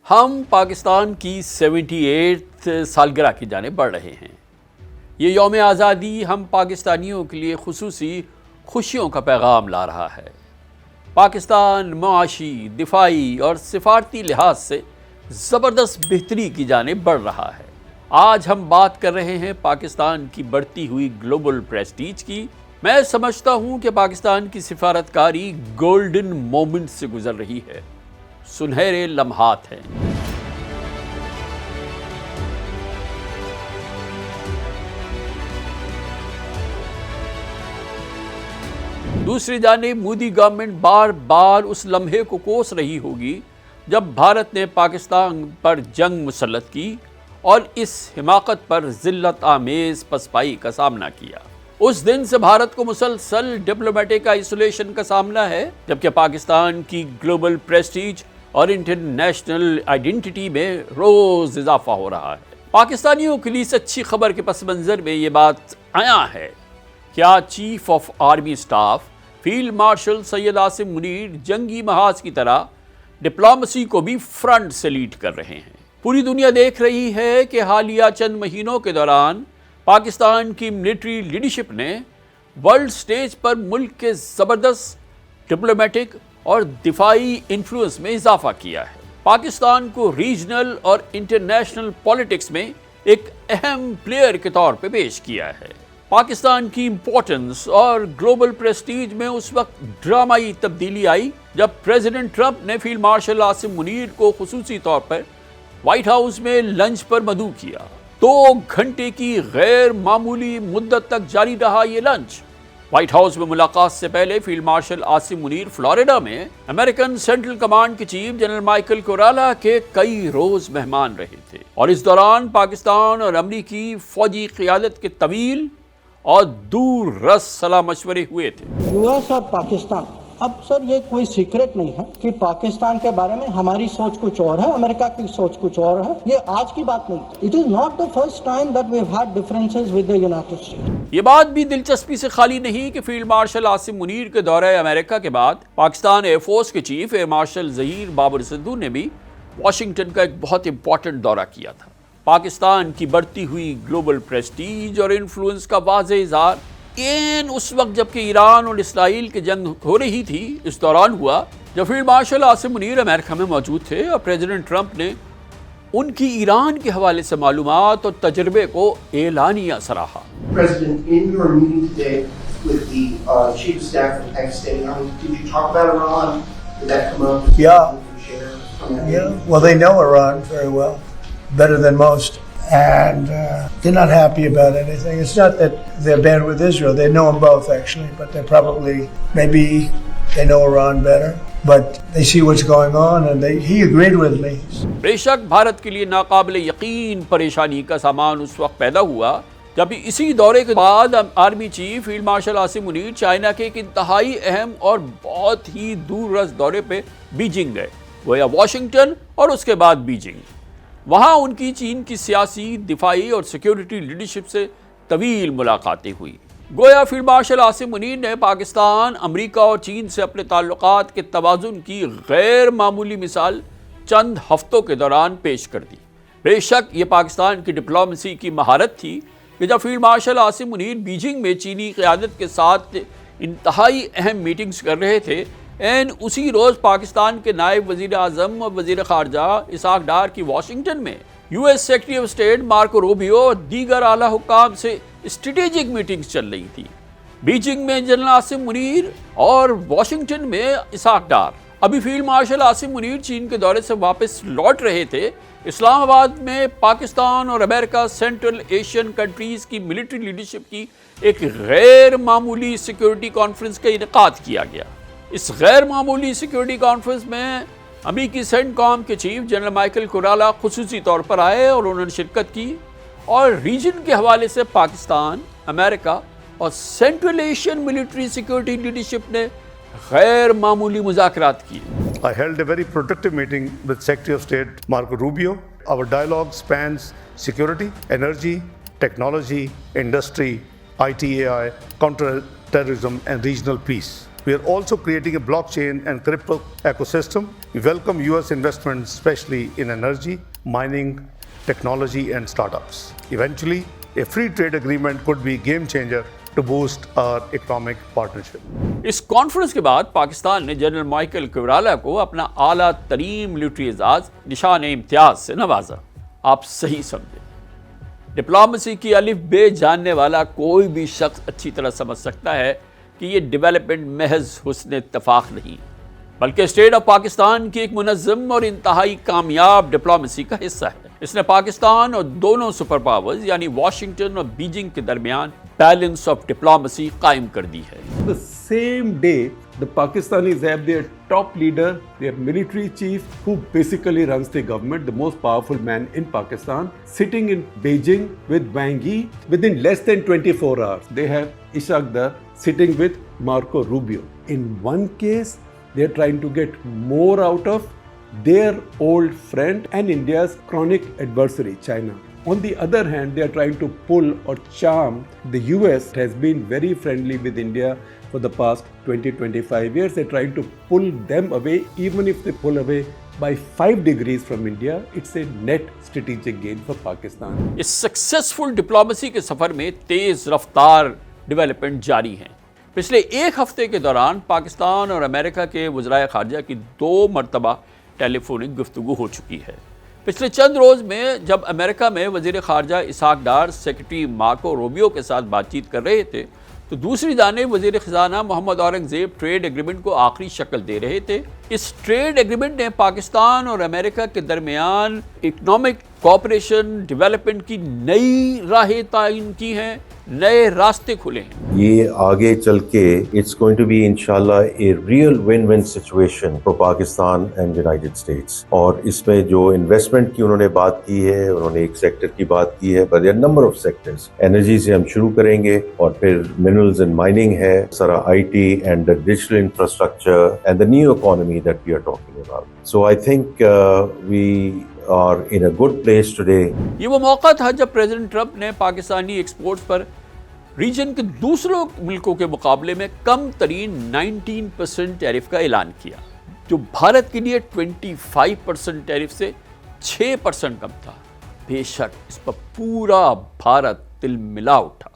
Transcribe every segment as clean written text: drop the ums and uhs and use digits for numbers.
ہم پاکستان کی 78 سالگرہ کی جانب بڑھ رہے ہیں۔ یہ یوم آزادی ہم پاکستانیوں کے لیے خصوصی خوشیوں کا پیغام لا رہا ہے۔ پاکستان معاشی، دفاعی اور سفارتی لحاظ سے زبردست بہتری کی جانب بڑھ رہا ہے۔ آج ہم بات کر رہے ہیں پاکستان کی بڑھتی ہوئی گلوبل پریسٹیج کی۔ میں سمجھتا ہوں کہ پاکستان کی سفارتکاری گولڈن مومنٹ سے گزر رہی ہے، سنہرے لمحات ہیں۔ دوسری جانب مودی گورنمنٹ بار بار اس لمحے کو کوس رہی ہوگی جب بھارت نے پاکستان پر جنگ مسلط کی اور اس حماقت پر ذلت آمیز پسپائی کا سامنا کیا۔ اس دن سے بھارت کو مسلسل ڈپلومیٹک آئسولیشن کا سامنا ہے، جبکہ پاکستان کی گلوبل پریسٹیج اور انٹرنیشنل آئیڈینٹی میں روز اضافہ ہو رہا ہے۔ پاکستانیوں کے لیے اس اچھی خبر کے پس منظر میں یہ بات عیاں ہے کیا chief of army staff field marshal Syed Asim Munir جنگی محاذ کی طرح ڈپلومیسی کو بھی فرنٹ سے لیڈ کر رہے ہیں۔ پوری دنیا دیکھ رہی ہے کہ حالیہ چند مہینوں کے دوران پاکستان کی ملٹری لیڈرشپ نے ورلڈ سٹیج پر ملک کے زبردست ڈپلومیٹک اور دفاعی انفلوئنس میں اضافہ کیا ہے۔ پاکستان کو ریجنل اور انٹرنیشنل پالیٹکس میں ایک اہم پلیئر کے طور پہ پیش کیا ہے۔ پاکستان کی امپورٹنس اور گلوبل پریسٹیج میں اس وقت ڈرامائی تبدیلی آئی جب پریزیڈنٹ ٹرمپ نے فیلڈ مارشل عاصم منیر کو خصوصی طور پر وائٹ ہاؤس میں لنچ پر مدعو کیا۔ 2 گھنٹے کی غیر معمولی مدت تک جاری رہا یہ لنچ۔ وائٹ ہاؤس میں ملاقات سے پہلے field marshal Asim Munir Florida میں امریکن سینٹرل کمانڈ کے چیف جنرل مائیکل کورالا کے کئی روز مہمان رہے تھے، اور اس دوران پاکستان اور امریکی فوجی قیادت کے طویل اور دور رس صلاح مشورے ہوئے تھے۔ یو ایس اور پاکستان، اب سر یہ کوئی سیکرٹ نہیں ہے کہ پاکستان کے بارے میں ہماری سوچ کچھ اور ہے، امریکہ کی سوچ کچھ اور ہے۔ یہ آج کی بات نہیں، it is not the first time that we have had differences with the United States. یہ بات بھی دلچسپی سے خالی نہیں کہ فیلڈ مارشل عاصم منیر کے دورہ امریکہ کے بعد پاکستان ایئر فورس کے chief air marshal Zaheer Babar Sidhu نے بھی واشنگٹن کا ایک بہت امپورٹنٹ دورہ کیا تھا۔ پاکستان کی بڑھتی ہوئی گلوبل پریسٹیج اور انفلوئنس کا واضح اظہار اس وقت جبکہ ایران اور اسرائیل کی جنگ ہو رہی تھی اس دوران ہوا، جب فیلڈ مارشل عاصم منیر امریکہ میں موجود تھے اور پریزیڈنٹ ٹرمپ نے ان کی ایران کے حوالے سے معلومات اور تجربے کو اعلانیہ سراہا۔ President, in your meeting today with the Chief of Staff of the Pakistani Army, did you talk about Iran? Did that come up? Yeah. Well, they know Iran very well, better than most, and they're not happy about anything. It's not that they're bad with Israel. They know them both, actually, but they're probably, maybe they know Iran better, but they see what's going on, and he agreed with me. بے شک بھارت کے لیے ناقابل یقین پریشانی کا سامان اس وقت پیدا ہوا جب اسی دورے کے بعد army chief field marshal Asim Munir China کے ایک انتہائی اہم اور بہت ہی دور رس دورے پہ بیجنگ گئے، گویا واشنگٹن اور اس کے بعد بیجنگ۔ وہاں ان کی چین کی سیاسی، دفاعی اور سیکیورٹی لیڈرشپ سے طویل ملاقاتیں ہوئی۔ گویا فیلڈ مارشل عاصم منیر نے پاکستان، امریکہ اور چین سے اپنے تعلقات کے توازن کی غیر معمولی مثال چند ہفتوں کے دوران پیش کر دی۔ بے شک یہ پاکستان کی ڈپلومیسی کی مہارت تھی کہ جب field marshal Asim Munir Beijing میں چینی قیادت کے ساتھ انتہائی اہم میٹنگز کر رہے تھے، اسی روز پاکستان کے نائب وزیر اعظم اور وزیر خارجہ اسحاق ڈار کی واشنگٹن میں U S secretary of state Marco Rubio اور دیگر اعلیٰ حکام سے اسٹریٹجک میٹنگز چل رہی تھی۔ بیجنگ میں جنرل عاصم منیر اور واشنگٹن میں اسحاق ڈار۔ ابھی فیلڈ مارشل عاصم منیر چین کے دورے سے واپس لوٹ رہے تھے۔ اسلام آباد میں پاکستان اور امریکہ سینٹرل ایشین کنٹریز کی ملٹری لیڈرشپ کی ایک غیر معمولی سیکیورٹی کانفرنس کا انعقاد کیا گیا۔ اس غیر معمولی سیکیورٹی کانفرنس میں امریکی سینٹ کام کے چیف جنرل مائیکل کورالا خصوصی طور پر آئے اور انہوں نے شرکت کی، اور ریجن کے حوالے سے پاکستان، امریکہ اور central Asian military security leadership نے غیر معمولی مذاکرات کیے۔ I held a very productive meeting with Secretary of State Marco Rubio. Our dialogue spans security, energy, technology, industry, IT, AI, counter-terrorism and regional peace. We are also creating a blockchain and crypto ecosystem. We welcome US investments, especially in energy, mining, technology, and startups. Eventually, a free trade agreement could be a game changer to boost our economic partnership. اس conference کے بعد پاکستان نے general Michael کورالا کو اپنا اعلیٰ ترین military اعزاز نشان امتیاز سے نوازا. آپ صحیح سمجھیں، ڈپلومیسی کی الف بے جاننے والا کوئی بھی شخص اچھی طرح سمجھ سکتا ہے کہ یہ ڈیولپمنٹ محض حسن اتفاق نہیں بلکہ اسٹیٹ آف پاکستان کی ایک منظم اور انتہائی کامیاب ڈپلومیسی کا حصہ ہے. اس نے پاکستان اور دونوں سپر پاورز یعنی واشنگٹن اور بیجنگ کے درمیان بیلنس آف ڈپلومیسی قائم کر دی ہے. The same day, the Pakistanis have their top leader, their military chief, who basically runs the government, the most powerful man in Pakistan, sitting in Beijing with Wang Yi within less than 24 hours. They have Ishaq Dar sitting with Marco Rubio. In one case, they are trying to get more out of their old friend and India's chronic adversary, China. On the other hand, they are trying to pull or charm the US. It has been very friendly with India for the past 20-25 years. They're trying to pull them away. Even if they pull away by 5 degrees from India, it's a net strategic gain for Pakistan. اس successful diplomacy کے سفر میں تیز رفتار development جاری ہیں. پچھلے ایک ہفتے کے دوران پاکستان اور امریکہ کے وزرائے خارجہ کی 2 مرتبہ ٹیلی فونک گفتگو ہو چکی ہے. پچھلے چند روز میں جب امریکہ میں وزیر خارجہ Ishaq Dar secretary Marco Rubio کے ساتھ بات چیت کر رہے تھے تو دوسری جانب وزیر خزانہ محمد اورنگزیب ٹریڈ ایگریمنٹ کو آخری شکل دے رہے تھے. اس ٹریڈ ایگریمنٹ نے پاکستان اور امریکہ کے درمیان اکنامک کوآپریشن ڈیولپمنٹ کی نئی راہیں تعین کی ہیں، نئے راستے کھلے ہیں. یہ آگے چل کے اٹس گوئنگ ٹو بی انشاءاللہ a real one one situation for Pakistan and United States. اور اس میں جو انویسٹمنٹ کی انہوں نے بات کی ہے، انہوں نے ایک سیکٹر کی بات کی ہے، but number of sectors. Energy سے ہم شروع کریں گے اور پھر منرلز اینڈ مائننگ ہے، سارا I T and the digital infrastructure and the new economy that we are talking about. So I think we are in a good place today. یہ وہ موقع تھا جب پریزیڈنٹ ٹرمپ نے پاکستانی ایکسپورٹس پر region کے دوسروں ملکوں کے مقابلے میں کم ترین 19% ٹیرف کا اعلان کیا، جو بھارت کے لیے 25% ٹیرف سے 6% کم تھا. بے شک اس پر پورا بھارت تل ملا اٹھا.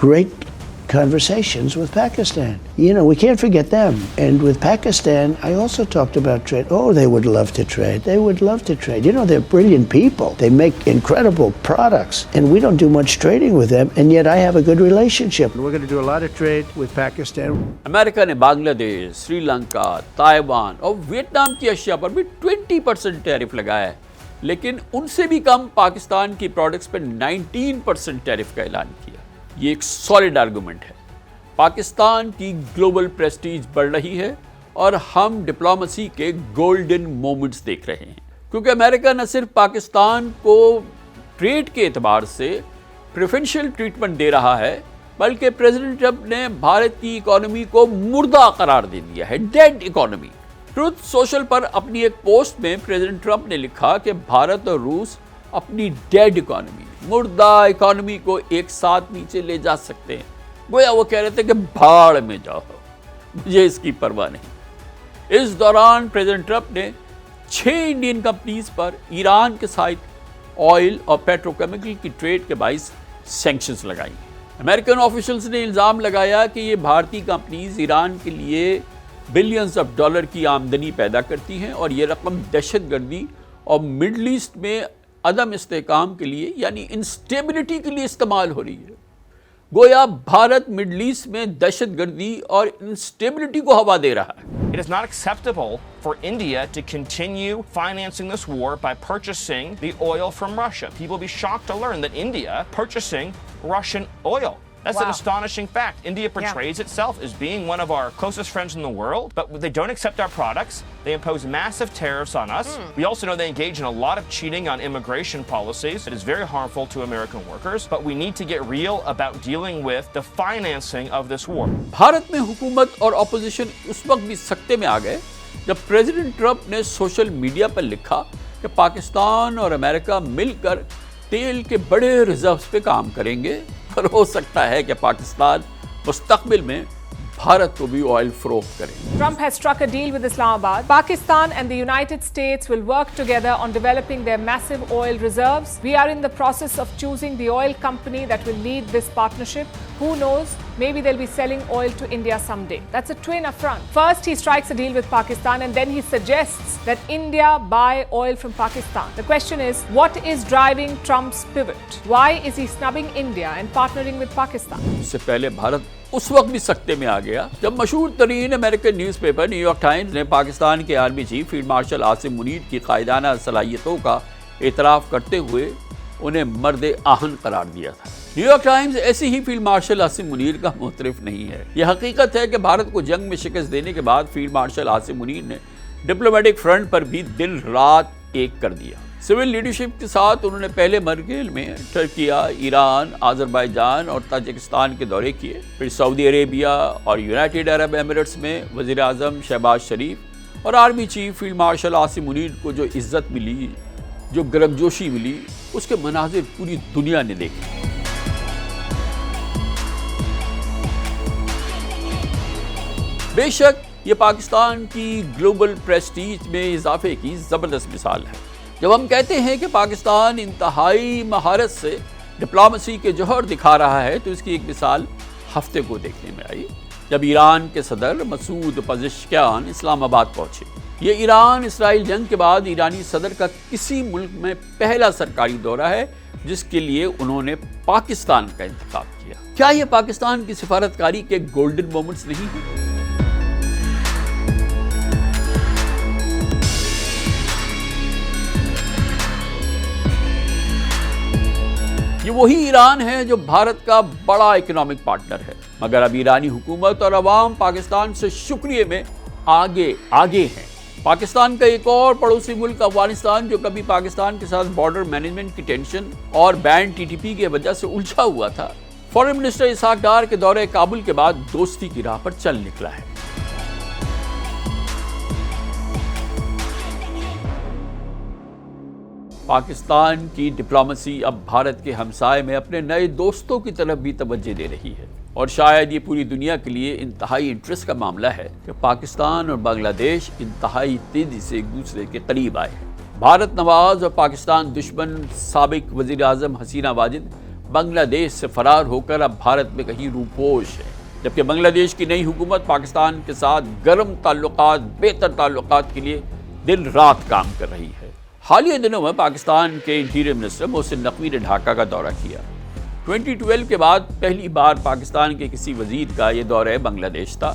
Great conversations with Pakistan. You know, we can't forget them. And with Pakistan, I also talked about trade. Oh, they would love to trade. They would love to trade. You know, they're brilliant people. They make incredible products. And we don't do much trading with them. And yet I have a good relationship. We're going to do a lot of trade with Pakistan. امریکہ نے بنگلہ دیش، Sri Lanka, Taiwan اور Vietnam کی اشیاء پر بھی 20% tariff لگایا ہے، لیکن ان سے بھی کم پاکستان کی پروڈکٹس پر 19% ٹیرف کا اعلان کیا. یہ ایک سالڈ آرگومنٹ ہے. پاکستان کی گلوبل پریسٹیج بڑھ رہی ہے اور ہم ڈپلومیسی کے گولڈن مومنٹس دیکھ رہے ہیں، کیونکہ امریکہ نہ صرف پاکستان کو ٹریڈ کے اعتبار سے پریفرینشیل ٹریٹمنٹ دے رہا ہے بلکہ پریزیڈنٹ ٹرمپ نے بھارت کی اکانومی کو مردہ قرار دے دیا ہے، ڈیڈ اکانومی. ٹروتھ سوشل پر اپنی ایک پوسٹ میں پریزیڈنٹ ٹرمپ نے لکھا کہ بھارت اور روس اپنی ڈیڈ اکانومی، مردہ اکانومی کو ایک ساتھ نیچے لے جا سکتے ہیں. گویا وہ کہہ رہے تھے کہ بھاڑ میں جاؤ، مجھے اس کی پرواہ نہیں. اس دوران پریزیڈنٹ ٹرمپ نے 6 انڈین کمپنیز پر ایران کے ساتھ آئل اور پیٹرو کیمیکل کی ٹریڈ کے باعث سینکشنز لگائی. امریکن آفیشلز نے الزام لگایا کہ یہ بھارتی کمپنیز ایران کے لیے بلینز آف ڈالر کی آمدنی پیدا کرتی ہیں اور یہ رقم دہشت گردی اور مڈل ایسٹ میں عدم استحکام کے لیے یعنی انسٹیبلٹی کے لیے استعمال ہو رہی ہے. گویا بھارت مڈل ایسٹ میں دہشت گردی اور انسٹیبلٹی کو ہوا دے رہا ہے. It is not acceptable for India to continue financing this war by purchasing the oil from Russia. People will be shocked to learn that India purchasing Russian oil. That's an astonishing fact. India portrays itself as being one of our closest friends in the world, but they don't accept our products. They impose massive tariffs on us. We also know they engage in a lot of cheating on immigration policies. It is very harmful to American workers, but we need to get real about dealing with the financing of this war. Bharat میں حکومت اور opposition اس وقت بھی سکتے میں آ گئے جب president Trump نے سوشل میڈیا پر لکھا کہ پاکستان اور امریکہ مل کر تیل کے بڑے ریزروز پہ کام کریں گے اور ہو سکتا ہے کہ پاکستان مستقبل میں بھارت کو بھی آئل فروخت کریں. Trump has struck a deal with Islamabad. Pakistan and the United States will work together on developing their massive oil reserves. We are in the process of choosing the oil company that will lead this partnership. Who knows? Maybe they'll be selling oil to India someday. That's a twin affront. First, he strikes a deal with Pakistan and then he suggests that India buy oil from Pakistan. The question is, what is driving Trump's pivot? Why is he snubbing India and partnering with Pakistan? اس سے پہلے بھارت اس وقت بھی سکتے میں آ گیا جب مشہور ترین American newspaper New York Times نے پاکستان کے army chief field marshal Asim Munir کی قائدانہ صلاحیتوں کا اعتراف کرتے ہوئے انہیں مرد آہن قرار دیا تھا. نیو یارک ٹائمز ایسے ہی فیلڈ مارشل عاصم منیر کا معترف نہیں ہے. یہ حقیقت ہے کہ بھارت کو جنگ میں شکست دینے کے بعد فیلڈ مارشل عاصم منیر نے ڈپلومیٹک فرنٹ پر بھی دن رات ایک کر دیا. سول لیڈرشپ کے ساتھ انہوں نے پہلے مرحلے میں ترکیہ، ایران، آذربائیجان اور تاجکستان کے دورے کیے. پھر سعودی عربیہ اور یونائٹڈ عرب ایمریٹس میں وزیر اعظم شہباز شریف اور army chief field marshal Asim Munir کو جو عزت ملی، جو گرمجوشی ملی، اس کے مناظر پوری دنیا نے دیکھے. بے شک یہ پاکستان کی گلوبل پریسٹیج میں اضافے کی زبردست مثال ہے. جب ہم کہتے ہیں کہ پاکستان انتہائی مہارت سے ڈپلومیسی کے جوہر دکھا رہا ہے تو اس کی ایک مثال ہفتے کو دیکھنے میں آئی جب ایران کے صدر مسعود پزشکیان اسلام آباد پہنچے. یہ ایران اسرائیل جنگ کے بعد ایرانی صدر کا کسی ملک میں پہلا سرکاری دورہ ہے جس کے لیے انہوں نے پاکستان کا انتخاب کیا. کیا یہ پاکستان کی سفارتکاری کے گولڈن مومنٹس نہیں ہیں؟ یہ وہی ایران ہے جو بھارت کا بڑا اکنامک پارٹنر ہے، مگر اب ایرانی حکومت اور عوام پاکستان سے شکریہ میں آگے ہیں. پاکستان کا ایک اور پڑوسی ملک افغانستان جو کبھی پاکستان کے ساتھ بارڈر مینجمنٹ کی ٹینشن اور بین ٹی ٹی پی کی وجہ سے الجھا ہوا تھا، فارن منسٹر اسحاق ڈار کے دورے کابل کے بعد دوستی کی راہ پر چل نکلا ہے. پاکستان کی ڈپلومیسی اب بھارت کے ہمسائے میں اپنے نئے دوستوں کی طرف بھی توجہ دے رہی ہے، اور شاید یہ پوری دنیا کے لیے انتہائی انٹرسٹ کا معاملہ ہے کہ پاکستان اور بنگلہ دیش انتہائی تیزی سے ایک دوسرے کے قریب آئے ہیں. بھارت نواز اور پاکستان دشمن سابق وزیر اعظم حسینہ واجد بنگلہ دیش سے فرار ہو کر اب بھارت میں کہیں روپوش ہے، جبکہ بنگلہ دیش کی نئی حکومت پاکستان کے ساتھ گرم تعلقات، بہتر تعلقات کے لیے دن رات کام کر رہی ہے. حالیہ دنوں میں پاکستان کے انٹیریئر منسٹر محسن نقوی نے ڈھاکہ کا دورہ کیا. 2012 کے بعد پہلی بار پاکستان کے کسی وزیر کا یہ دورہ بنگلہ دیش تھا،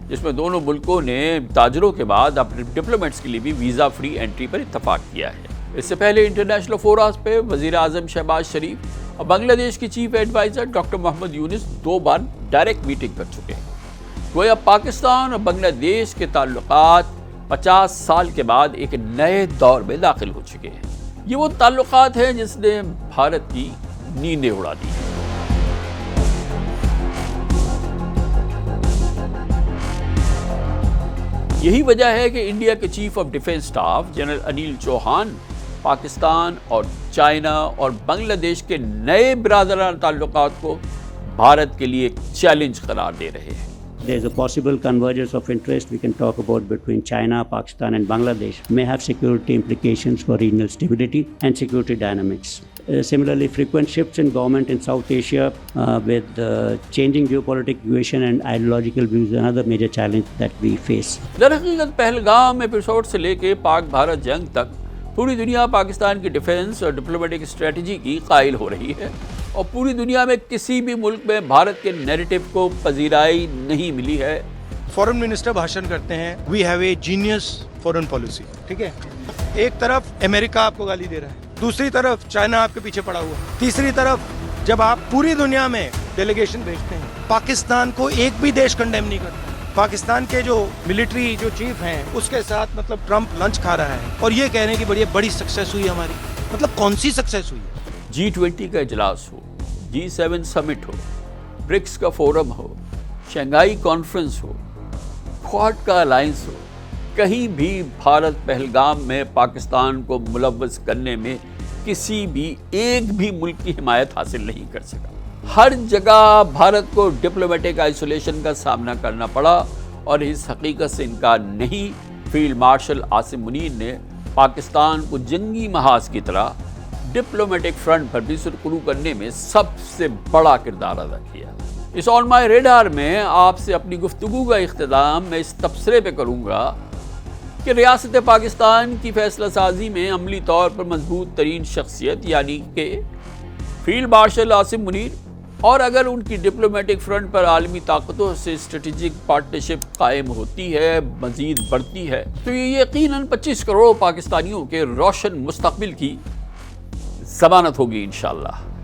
جس میں دونوں ملکوں نے تاجروں کے بعد اپنے ڈپلومیٹس کے لیے بھی ویزا فری انٹری پر اتفاق کیا ہے. اس سے پہلے انٹرنیشنل فوراز پہ وزیر اعظم شہباز شریف اور بنگلہ دیش کی چیف ایڈوائزر ڈاکٹر محمد یونس 2 بار ڈائریکٹ میٹنگ کر چکے ہیں. گویا پاکستان اور بنگلہ دیش کے تعلقات 50 سال کے بعد ایک نئے دور میں داخل ہو چکے ہیں. یہ وہ تعلقات ہیں جس نے بھارت کی نیندیں اڑا دی. یہی وجہ ہے کہ انڈیا کے chief of defence staff general Anil Chauhan Pakistan اور چائنا اور بنگلہ دیش کے نئے برادرانہ تعلقات کو بھارت کے لیے ایک چیلنج قرار دے رہے ہیں. There is a possible convergence of interest we can talk about between China, Pakistan and Bangladesh may have security implications for regional stability and security dynamics. Similarly, frequent shifts in government in South Asia with changing geopolitical situation and ideological views is another major challenge that we face. در حقیقت Pahalgam episode سے لے کے پاک بھارت جنگ تک پوری دنیا پاکستان کی ڈیفنس اور ڈپلومیٹک اسٹریٹجی کی قائل ہو رہی ہے، اور پوری دنیا میں کسی بھی ملک میں بھارت کے نیریٹو کو پذیرائی نہیں ملی ہے. فورن منسٹر بھاشن کرتے ہیں we have a genius foreign policy, ٹھیک ہے. ایک طرف امریکہ آپ کو گالی دے رہا ہے، دوسری طرف چائنا آپ کے پیچھے پڑا ہوا ہے، تیسری طرف جب آپ پوری دنیا میں ڈیلیگیشن بھیجتے ہیں پاکستان کو ایک بھی دیش کنڈیم نہیں کرتا. پاکستان کے جو ملٹری جو چیف ہیں اس کے ساتھ مطلب ٹرمپ لنچ کھا رہا ہے اور یہ کہہ رہے ہیں کہ بڑی سکسیس ہوئی ہماری. مطلب کون سی سکسیس ہوئی ہے؟ G20 کا اجلاس ہو، G7 سمٹ ہو، برکس کا فورم ہو، شنگھائی کانفرنس ہو، کوڈ کا الائنس ہو، کہیں بھی بھارت پہلگام میں پاکستان کو ملوث کرنے میں کسی بھی ایک بھی ملک کی حمایت حاصل نہیں کر سکا. ہر جگہ بھارت کو ڈپلومیٹک آئسولیشن کا سامنا کرنا پڑا اور اس حقیقت سے انکار نہیں، فیلڈ مارشل عاصم منیر نے پاکستان کو جنگی محاذ کی طرح ڈپلومیٹک فرنٹ پر بھی سرخرو کرنے میں سب سے بڑا کردار ادا کیا۔ اس آن مائی ریڈار میں آپ سے اپنی گفتگو کا اختتام میں اس تبصرے پہ کروں گا کہ ریاست پاکستان کی فیصلہ سازی میں عملی طور پر مضبوط ترین شخصیت یعنی کہ فیلڈ مارشل عاصم منیر، اور اگر ان کی ڈپلومیٹک فرنٹ پر عالمی طاقتوں سے اسٹریٹجک پارٹنرشپ قائم ہوتی ہے، مزید بڑھتی ہے، تو یہ یقیناً 25 کروڑ پاکستانیوں کے روشن مستقبل کی ضمانت ہوگی انشاءاللہ۔